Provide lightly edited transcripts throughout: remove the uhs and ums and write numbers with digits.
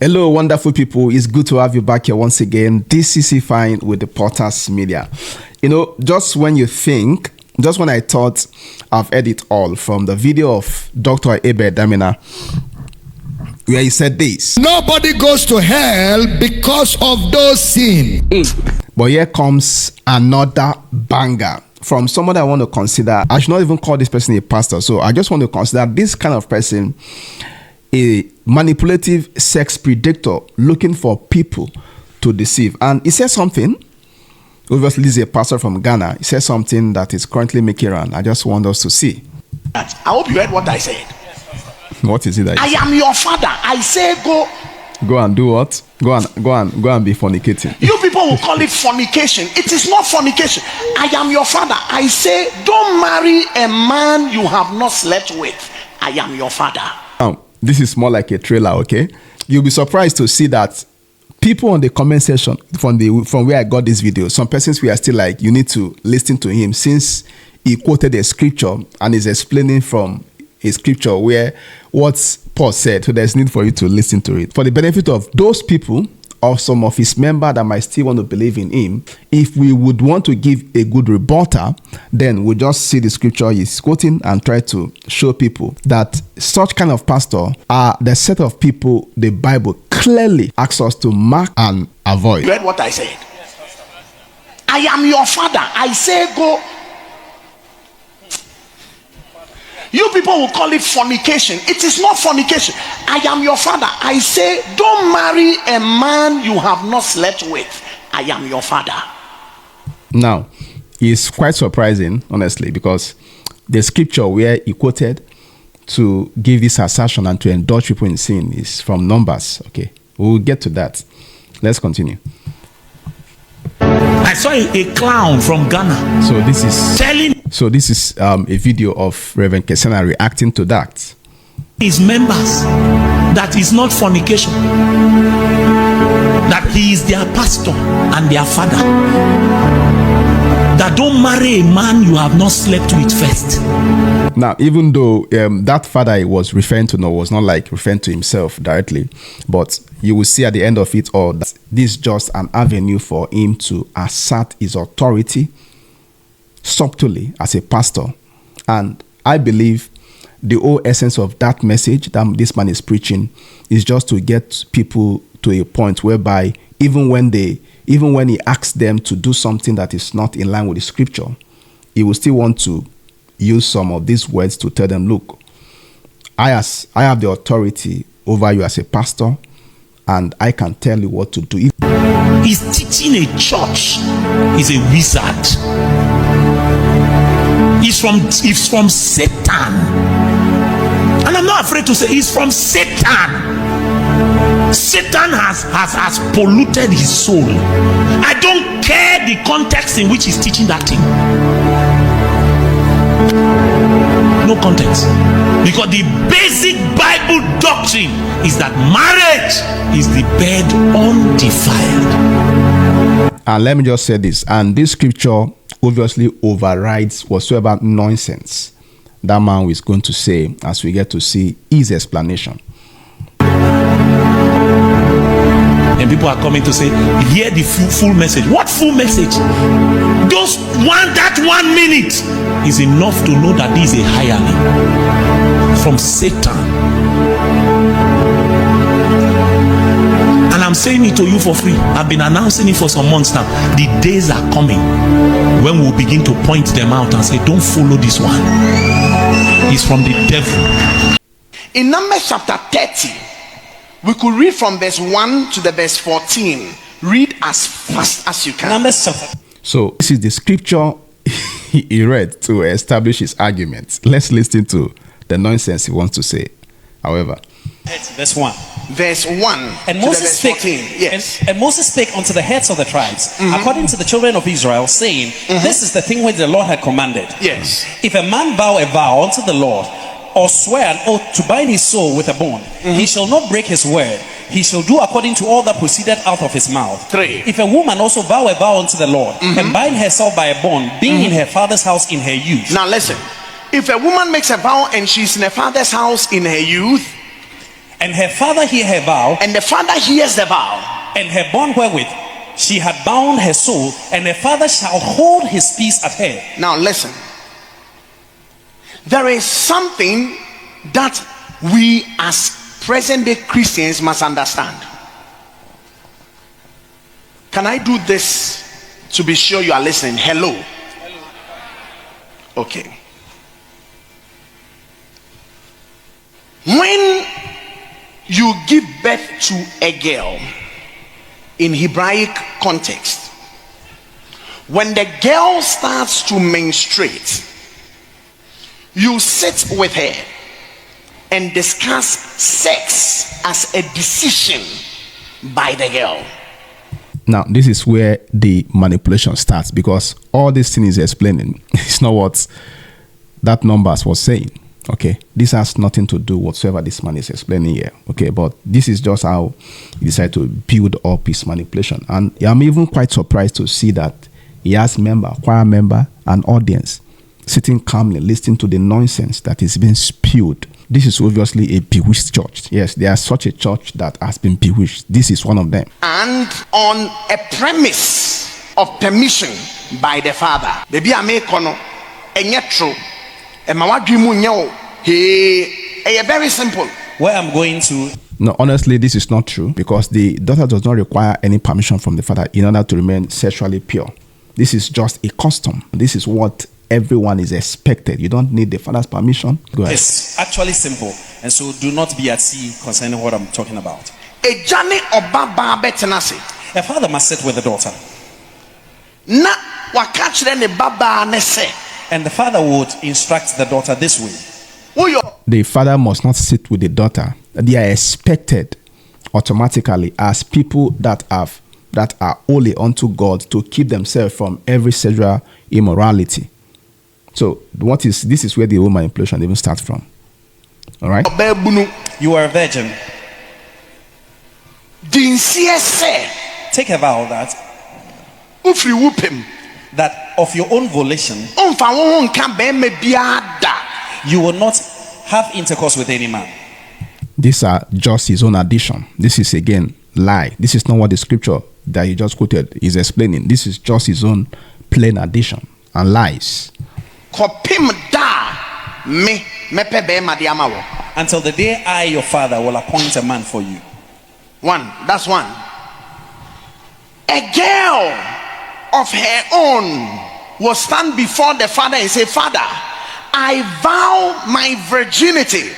Hello, wonderful people. It's good to have you back here once again. This is Fine with the Potters Media. You know, just when I thought I've heard it all from the video of Dr. Damina, where he said this: nobody goes to hell because of those sins. But here comes another banger from someone I want to consider. I should not even call this person a pastor. So I just want to consider this kind of person a manipulative sex predator looking for people to deceive. And he says something. Obviously, this is a pastor from Ghana. He says something that is currently making around. I just want us to see. I hope you heard what I said. What is it that I am your father. I say go and do what? Go and be fornicating. You people will call it fornication. It is not fornication. I am your father. I say don't marry a man you have not slept with. I am your father. Now, this is more like a trailer, okay? You'll be surprised to see that people on the comment section from where I got this video, some persons we are still like, you need to listen to him since he quoted a scripture and is explaining from a scripture where what Paul said. So there's need for you to listen to it. For the benefit of those people or some of his members that might still want to believe in him, if we would want to give a good rebuttal, then we'll just see the scripture he's quoting and try to show people that such kind of pastor are the set of people the Bible clearly asks us to mark and avoid. You heard what I said? I am your father. I say go. You people will call it fornication. It is not fornication. I am your father. I say don't marry a man you have not slept with. I am your father. Now, it's quite surprising, honestly, because the scripture where he quoted to give this assertion and to indulge people in sin is from Numbers. Okay, we'll get to that. Let's continue. I saw a clown from Ghana. So this is telling. So this is a video of Reverend Kiesena reacting to that. His members that is not fornication. That he is their pastor and their father. That don't marry a man you have not slept with first. Now, even though that father he was referring to was not like referring to himself directly, but you will see at the end of it all that this is just an avenue for him to assert his authority subtly as a pastor. And I believe the whole essence of that message that this man is preaching is just to get people to a point whereby even when he asks them to do something that is not in line with the scripture, he will still want to use some of these words to tell them, look, I have the authority over you as a pastor, and I can tell you what to do. He's teaching a church. He's a wizard. He's from Satan. And I'm not afraid to say he's from Satan. Satan has polluted his soul. I don't care the context in which he's teaching that thing. No context. Because the basic Bible doctrine is that marriage is the bed undefiled. And let me just say this, and this scripture obviously overrides whatsoever nonsense that man is going to say as we get to see his explanation. And people are coming to say, hear the full message. What full message? That 1 minute is enough to know that this is a hireling from Satan. And I'm saying it to you for free. I've been announcing it for some months now. The days are coming when we'll begin to point them out and say, don't follow this one. He's from the devil. In Numbers chapter 30, we could read from verse 1 to the verse 14. Read as fast as you can. Numbers chapter. So this is the scripture he read to establish his arguments. Let's listen to the nonsense he wants to say. However, verse 1. Verse 1. And Moses spake, yes. and Moses spake unto the heads of the tribes, according to the children of Israel, saying, this is the thing which the Lord had commanded. Yes. If a man vow a vow unto the Lord, or swear an oath to bind his soul with a bond, he shall not break his word. He shall do according to all that proceeded out of his mouth. 3. If a woman also vow a vow unto the Lord, and bind herself by a bond, being in her father's house in her youth. Now listen. If a woman makes a vow and she's in her father's house in her youth, And her father hear her vow, and the father hears the vow, and her bond wherewith she had bound her soul, and her father shall hold his peace at her. Now listen. There is something that we as present day Christians must understand. Can I do this to be sure you are listening? Hello. Okay. When you give birth to a girl in Hebraic context, when the girl starts to menstruate, you sit with her and discuss sex as a decision by the girl. Now, this is where the manipulation starts, because all this thing is explaining. It's not what that numbers was saying. Okay, this has nothing to do whatsoever this man is explaining here. Okay, but this is just how he decided to build up his manipulation. And I'm even quite surprised to see that he has choir member, and audience sitting calmly listening to the nonsense that is being spewed. This is obviously a bewitched church. Yes, there's such a church that has been bewitched. This is one of them. And on a premise of permission by the father. Baby, I make kono enyetro. Very simple. Where I'm going to. No, honestly, this is not true, because the daughter does not require any permission from the father in order to remain sexually pure. This is just a custom. This is what everyone is expected. You don't need the father's permission. Go ahead. It's actually simple, and so do not be at sea concerning what I'm talking about. A journey of Baba Betanasi. A father must sit with the daughter. Na wakach ne Baba ne se. And the father would instruct the daughter this way. The father must not sit with the daughter. They are expected automatically as people that are holy unto God to keep themselves from every sexual immorality. So this is where the whole manipulation even starts from. All right. You are a virgin. Take a vow that of your own volition you will not have intercourse with any man. These are just his own addition. This is again lie. This is not what the scripture that you just quoted is explaining. This is just his own plain addition and lies. Until the day I, your father, will appoint a man for you. That's one. A girl of her own will stand before the father and say, Father, I vow my virginity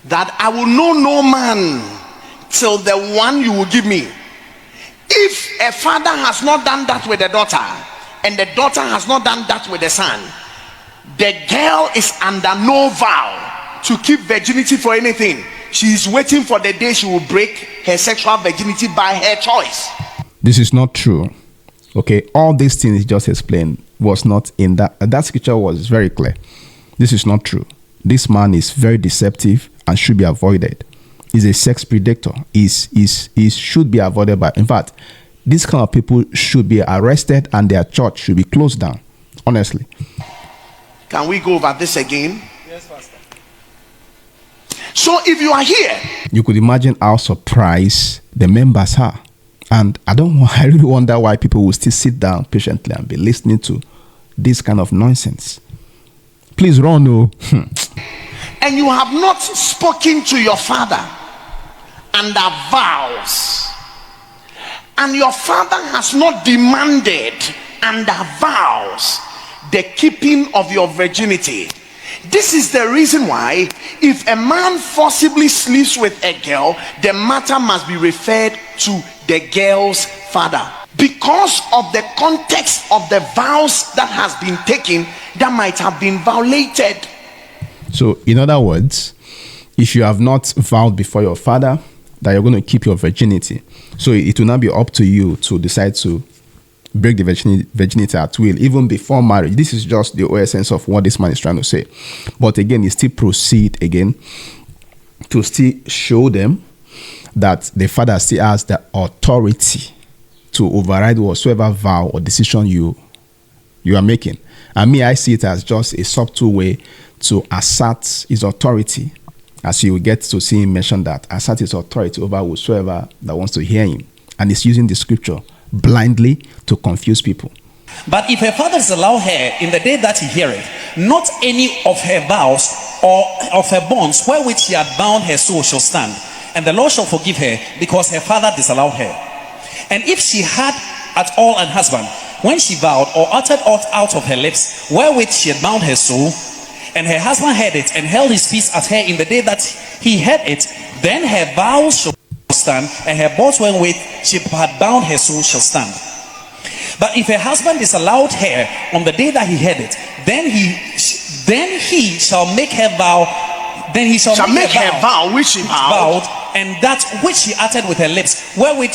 that I will know no man till the one you will give me. If a father has not done that with the daughter, and the daughter has not done that with the son, the girl is under no vow to keep virginity for anything. She is waiting for the day she will break her sexual virginity by her choice. This is not true. Okay, all these things just explained was not in that scripture was very clear. This is not true. This man is very deceptive and should be avoided. He's a sex predator. He should be avoided by. In fact, these kind of people should be arrested and their church should be closed down. Honestly. Can we go over this again? Yes, Pastor. So if you are here, you could imagine how surprised the members are. And I really wonder why people will still sit down patiently and be listening to this kind of nonsense. Please run, no. And you have not spoken to your father under vows, and your father has not demanded under vows the keeping of your virginity. This is the reason why if a man forcibly sleeps with a girl, the matter must be referred to the girl's father, because of the context of the vows that has been taken that might have been violated. So in other words, if you have not vowed before your father that you're going to keep your virginity, so it will not be up to you to decide to break the virginity at will, even before marriage. This is just the essence of what this man is trying to say. But again, he still proceed again to still show them that the father still has the authority to override whatsoever vow or decision you are making. And me, I see it as just a subtle way to assert his authority As you will get to see him mention that, assert his authority over whosoever that wants to hear him. And he's using the scripture blindly to confuse people. But if her father disallow her in the day that he heareth, not any of her vows or of her bonds wherewith she had bound her soul shall stand, and the Lord shall forgive her, because her father disallowed her. And if she had at all an husband, when she vowed or uttered aught out of her lips wherewith she had bound her soul, and her husband heard it and held his peace at her in the day that he heard it, then her vows shall stand, and her bonds wherewith she had bound her soul shall stand. But if her husband disallowed her on the day that he heard it, then he shall make her vow. Then he shall make her vow which she vowed, and that which she uttered with her lips, wherewith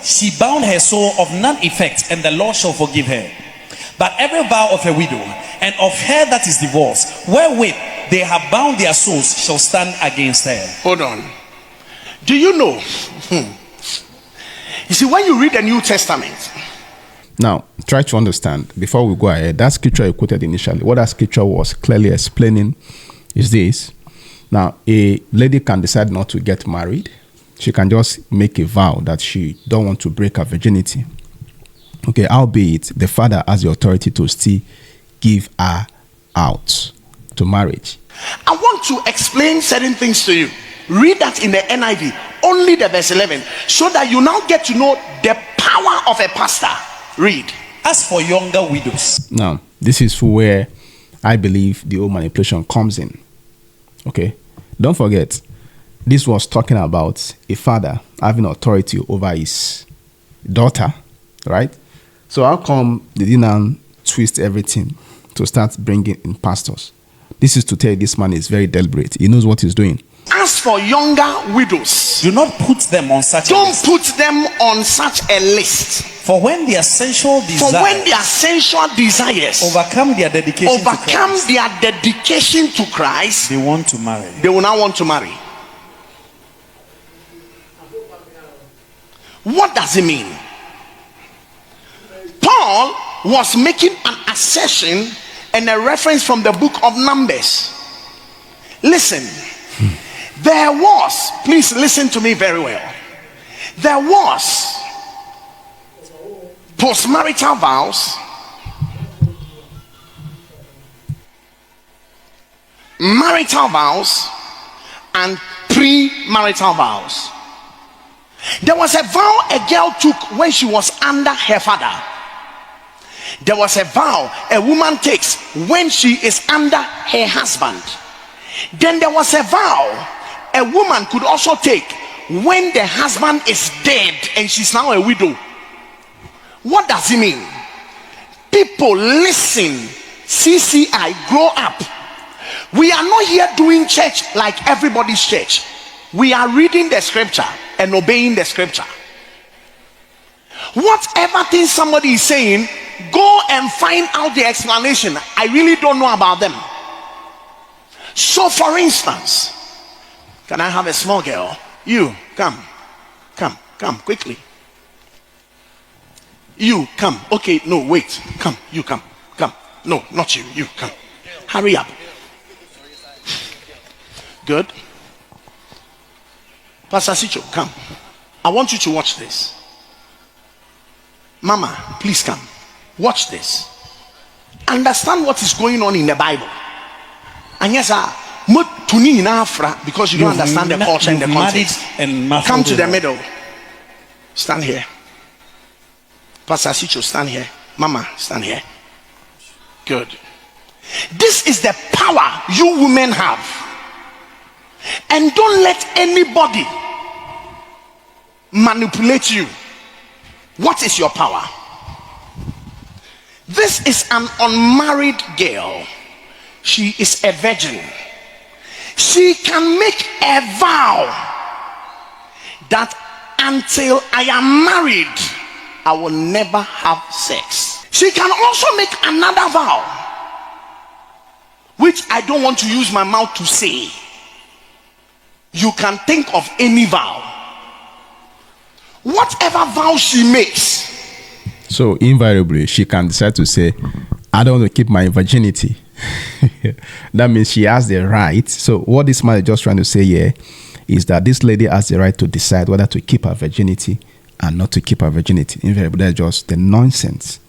she bound her soul, of none effect, and the Lord shall forgive her. But every vow of a widow and of her that is divorced, wherewith they have bound their souls, shall stand against her. Hold on. Do you know? You see, when you read the New Testament. Now, try to understand, before we go ahead, that scripture you quoted initially, what that scripture was clearly explaining is this. Now, a lady can decide not to get married. She can just make a vow that she don't want to break her virginity. Okay, albeit the father has the authority to still give her out to marriage. I want to explain certain things to you. Read that in the NIV, only the verse 11, so that you now get to know the power of a pastor. Read. As for younger widows. Now, this is where I believe the old manipulation comes in. Okay, don't forget, this was talking about a father having authority over his daughter, right? So how come they didn't twist everything to start bringing in pastors? This is to tell you this man is very deliberate. He knows what he's doing. As for younger widows, do not put them on such don't put them on such a list. For when their sensual desires overcome their dedication to Christ, they want to marry. They will now want to marry. What does it mean? Paul was making an assertion and a reference from the book of Numbers. Listen, there was, please listen to me very well. There was postmarital vows, marital vows, and premarital vows. There was a vow a girl took when she was under her father. There was a vow a woman takes when she is under her husband. Then there was a vow a woman could also take when the husband is dead and she's now a widow. What does it mean? People, listen. CCI, grow up. We are not here doing church like everybody's church. We are reading the scripture and obeying the scripture. Whatever thing somebody is saying, go and find out the explanation. I really don't know about them. So for instance, can I have a small girl? You, come quickly. You come. Okay, no, wait. Come, you come. No, not you. You come. Hurry up. Good. Pastor Sicho, come. I want you to watch this. Mama, please come. Watch this. Understand what is going on in the Bible. And yes, because you don't understand the culture and the context. Come to the middle. Stand here. Pastor Sicho, stand here. Mama, stand here. Good. This is the power you women have. And don't let anybody manipulate you. What is your power? This is an unmarried girl. She is a virgin. She can make a vow that until I am married, I will never have sex. She can also make another vow, which I don't want to use my mouth to say. You can think of any vow. Whatever vow she makes. So invariably, she can decide to say, I don't want to keep my virginity. That means she has the right. So what this man is just trying to say here is that this lady has the right to decide whether to keep her virginity and not to keep her virginity. Invariably, that's just the nonsense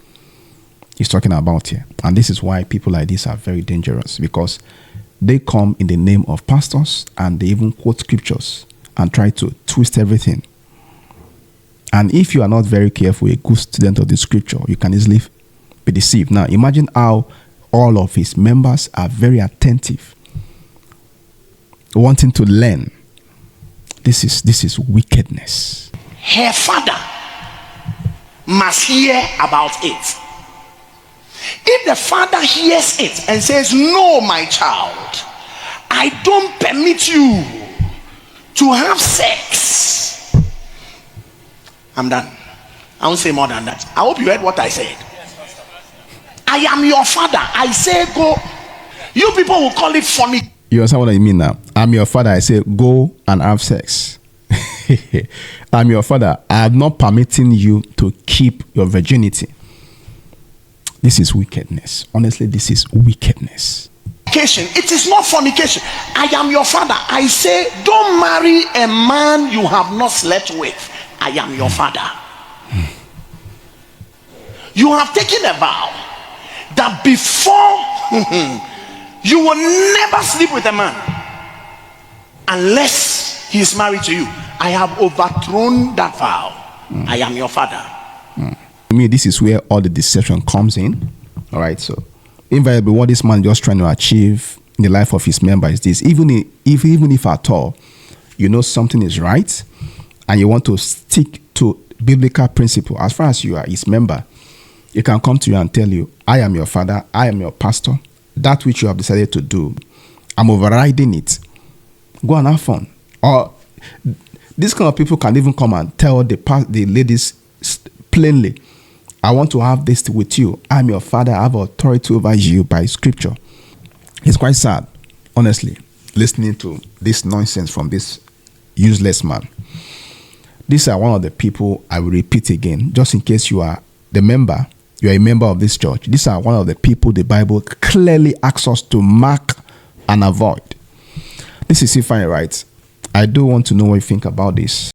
he's talking about here. And this is why people like this are very dangerous, because they come in the name of pastors and they even quote scriptures and try to twist everything. And if you are not very careful, a good student of the scripture, you can easily be deceived. Now, imagine how all of his members are very attentive, wanting to learn. This is wickedness. Her father must hear about it. If the father hears it and says, "No, my child, I don't permit you to have sex," I'm done. I won't say more than that. I hope you heard what I said. I am your father. I say go. You people will call it funny. You understand what I mean now? I'm your father. I say go and have sex. I'm your father. I am not permitting you to keep your virginity. This is wickedness. Honestly, this is wickedness. It is not fornication. I am your father. I say don't marry a man you have not slept with. I am your father. You have taken a vow that before you will never sleep with a man unless he is married to you. I have overthrown that vow. I am your father. To me, this is where all the deception comes in. All right, so invariably, what this man is just trying to achieve in the life of his member is this: even if at all you know something is right and you want to stick to biblical principle, as far as you are his member, he can come to you and tell you, "I am your father, I am your pastor. That which you have decided to do, I'm overriding it. Go and have fun." Or this kind of people can even come and tell the ladies plainly, "I want to have this with you. I'm your father. I have authority over you by scripture." It's quite sad, honestly, listening to this nonsense from this useless man. These are one of the people, I will repeat again, just in case you are a member of this church. These are one of the people the Bible clearly asks us to mark and avoid. This is if I right. I do want to know what you think about this.